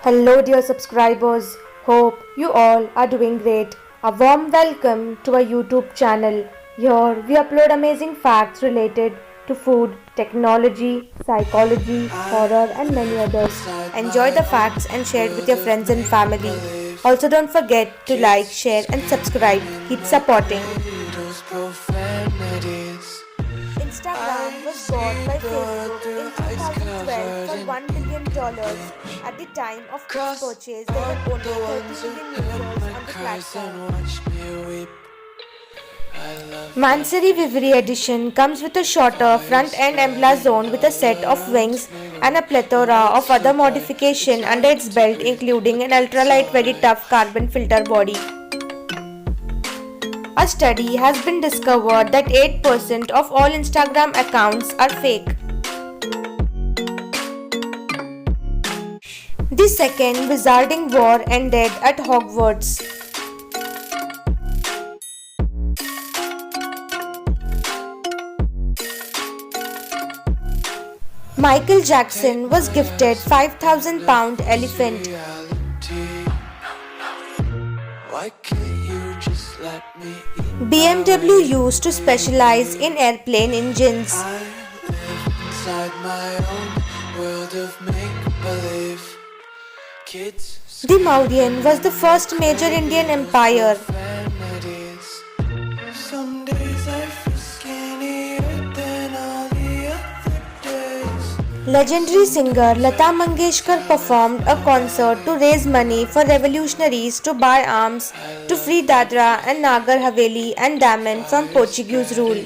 Hello, dear subscribers. Hope you all are doing great. A warm welcome to our YouTube channel. Here we upload amazing facts related to food, technology, psychology, horror, and many others. Enjoy the facts and share it with your friends and family. Also, don't forget to like, share, and subscribe. Keep supporting. Instagram was bought by Facebook in 2012 for $1 billion. At the time of its purchase, there were only 30 million users on the platform. Mansory Vivri edition comes with a shorter front-end emblazoned with a set of wings and a plethora of other modification under its belt, including an ultralight very tough carbon filter body. A study has been discovered that 8% of all Instagram accounts are fake. The second wizarding war ended at Hogwarts. Michael Jackson was gifted £5,000 elephant. BMW used to specialize in airplane engines. The Mauryan was the first major Indian empire. Legendary singer Lata Mangeshkar performed a concert to raise money for revolutionaries to buy arms to free Dadra and Nagar Haveli and Daman from Portuguese rule.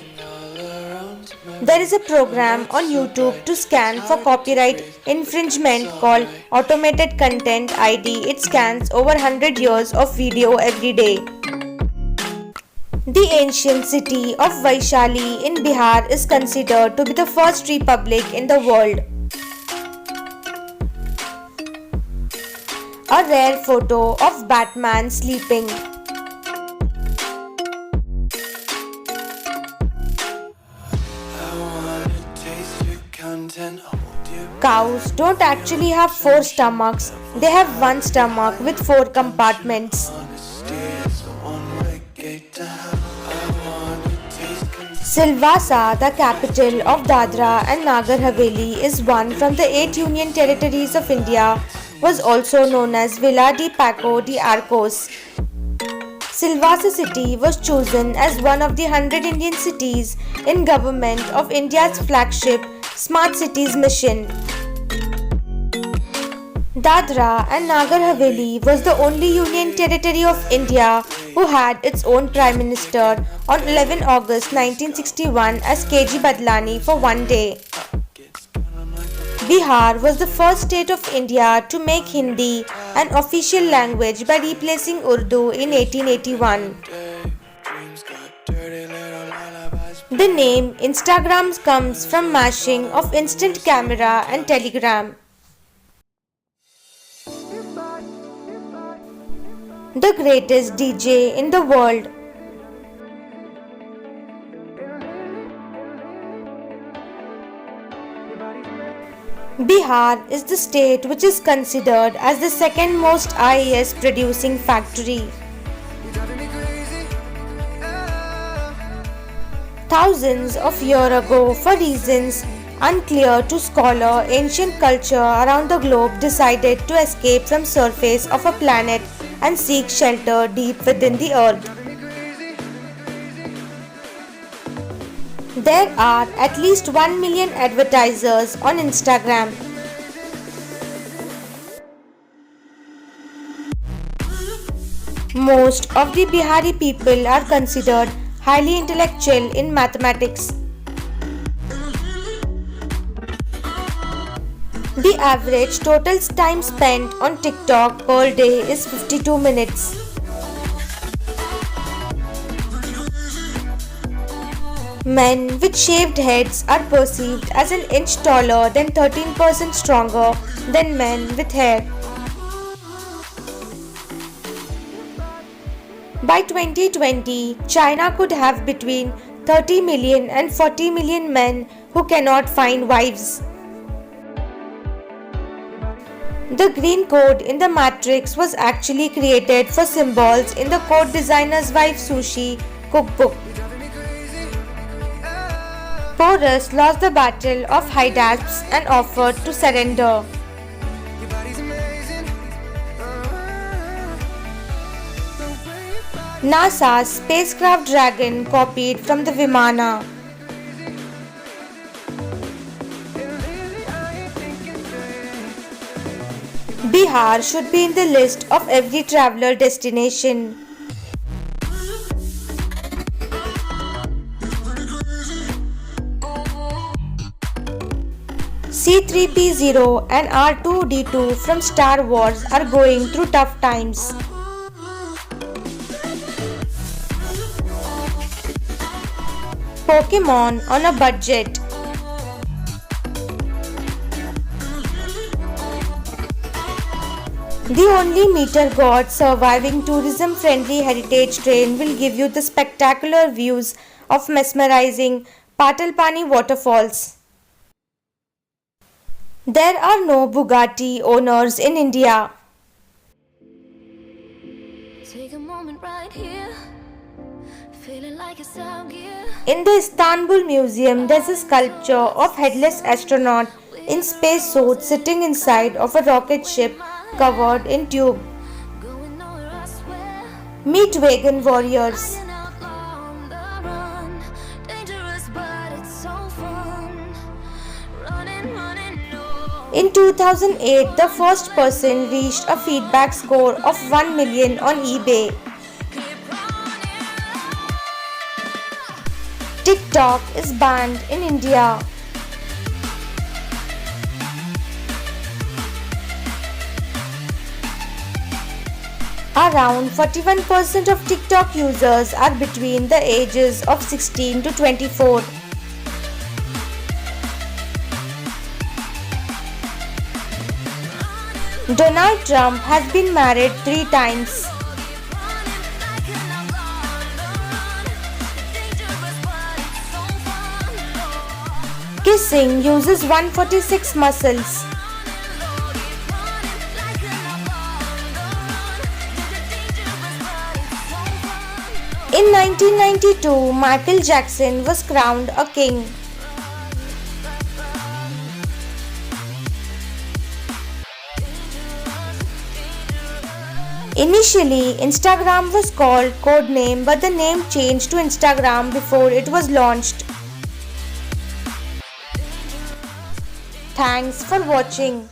There is a program on YouTube to scan for copyright infringement called Automated Content ID. It scans over 100 years of video every day. The ancient city of Vaishali in Bihar is considered to be the first republic in the world. A rare photo of Batman sleeping. Cows don't actually have 4 stomachs, they have one stomach with 4 compartments. Silvassa, the capital of Dadra and Nagar Haveli, is one from the 8 union territories of India, was also known as Villa di Paco de Arcos. Silvassa city was chosen as one of the 100 Indian cities in Government of India's flagship Smart Cities mission. Dadra and Nagar Haveli was the only union territory of India who had its own Prime Minister on 11 August 1961 as KG Badlani for one day. Bihar was the first state of India to make Hindi an official language by replacing Urdu in 1881. The name Instagram comes from mashing of instant camera and telegram. The greatest DJ in the world. Bihar is the state which is considered as the second most IAS producing factory. Thousands of years ago, for reasons unclear to scholar, ancient culture around the globe decided to escape from surface of a planet and seek shelter deep within the earth. There are at least 1 million advertisers on Instagram. Most of the Bihari people are considered highly intellectual in mathematics. The average total time spent on TikTok per day is 52 minutes. Men with shaved heads are perceived as an inch taller than 13% stronger than men with hair. By 2020, China could have between 30 million and 40 million men who cannot find wives. The green code in the matrix was actually created for symbols in the code designer's wife Sushi cookbook. Porus lost the Battle of Hydaspes and offered to surrender. NASA's spacecraft Dragon copied from the Vimana. Bihar should be in the list of every traveler destination. C-3PO and R2-D2 from Star Wars are going through tough times. Pokemon on a budget. The only meter god surviving tourism-friendly heritage train will give you the spectacular views of mesmerizing Patalpani waterfalls. There are no Bugatti owners in India. Take a moment right here, feeling like it's out gear. In the Istanbul Museum, there's a sculpture of headless astronaut in spacesuit sitting inside of a rocket ship covered in tube. Going nowhere, I swear. Meet vegan warriors. An outlaw on the run. Dangerous, but it's so fun. Running, no. In 2008, the first person reached a feedback score of 1 million on eBay. Keep running. TikTok is banned in India. Around 41% of TikTok users are between the ages of 16 to 24. Donald Trump has been married 3 times. Like an outlaw on the run. Dangerous, but it's so fun. Kissing uses 146 muscles. Like an outlaw on the run. Dangerous, but it's so fun. In 1992, Michael Jackson was crowned a king. Initially, Instagram was called Codename, but the name changed to Instagram before it was launched. Thanks for watching.